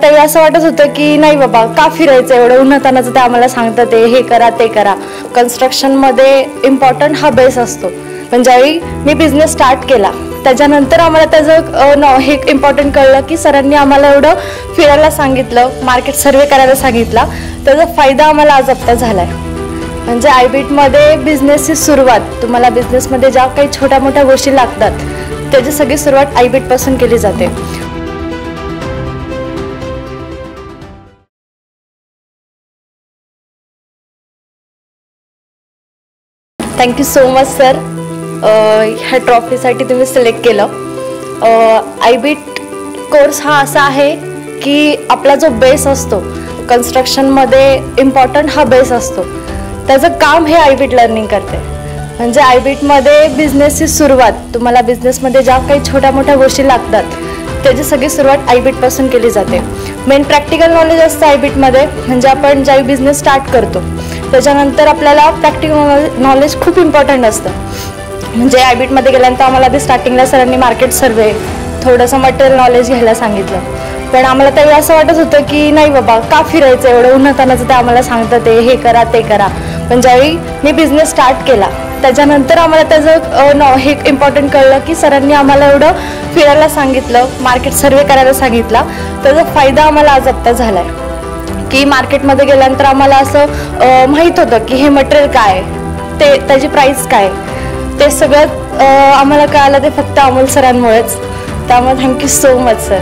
त्यावेळी असं वाटत होतं की नाही बाबा का फिरायचं एवढं उन्हातानाचं, ते आम्हाला सांगतात ते हे करा ते करा. कन्स्ट्रक्शनमध्ये इम्पॉर्टंट हा बेस असतो. पण ज्यावेळी मी बिझनेस स्टार्ट केला त्याच्यानंतर आम्हाला त्याचं हे इम्पॉर्टंट कळलं की सरांनी आम्हाला एवढं फिरायला सांगितलं, मार्केट सर्वे करायला सांगितला, त्याचा फायदा आम्हाला आज आत्ता झाला आहे. म्हणजे आयबीटमध्ये बिझनेसची सुरुवात, तुम्हाला बिझनेसमध्ये ज्या काही छोट्या मोठ्या गोष्टी लागतात त्याची सगळी सुरुवात आयबीटपासून केली जाते. थँक्यू सो मच सर, ह्या ट्रॉफीसाठी तुम्ही सिलेक्ट केलं. आयबीट कोर्स हा असा आहे की आपला जो बेस असतो कन्स्ट्रक्शनमध्ये इम्पॉर्टंट हा बेस असतो, त्याचं काम हे आयबीट लर्निंग करते. म्हणजे आयबीटमध्ये बिझनेसची सुरुवात, तुम्हाला बिझनेसमध्ये ज्या काही छोट्या मोठ्या गोष्टी लागतात त्याची सगळी सुरुवात आयबीटपासून केली जाते. मेन प्रॅक्टिकल नॉलेज असतं आयबीटमध्ये. म्हणजे आपण ज्यावेळी बिझनेस स्टार्ट करतो त्याच्यानंतर आपल्याला प्रॅक्टिकल नॉलेज खूप इम्पॉर्टंट असतं. म्हणजे आयबीटमध्ये गेल्यानंतर आम्हाला आधी स्टार्टिंगला सरांनी मार्केट सर्वे, थोडंसं मटेरियल नॉलेज घ्यायला सांगितलं. पण आम्हाला त्यावेळी असं वाटत होतं की नाही बाबा का फिरायचं एवढं उन्हातानाचं, ते आम्हाला सांगतात ते हे करा ते करा. पण ज्यावेळी मी बिझनेस स्टार्ट केला त्याच्यानंतर आम्हाला त्याचं हे इम्पॉर्टंट कळलं की सरांनी आम्हाला एवढं फिरायला सांगितलं, मार्केट सर्वे करायला सांगितला, त्याचा फायदा आम्हाला आज आत्ता झाला आहे. की मार्केटमध्ये गेल्यानंतर आम्हाला असं माहीत होतं की हे मटेरियल काय, ते त्याची प्राईस काय, ते सगळं आम्हाला कळालं ते फक्त अमोल सरांमुळेच. त्यामुळे थँक्यू सो मच सर.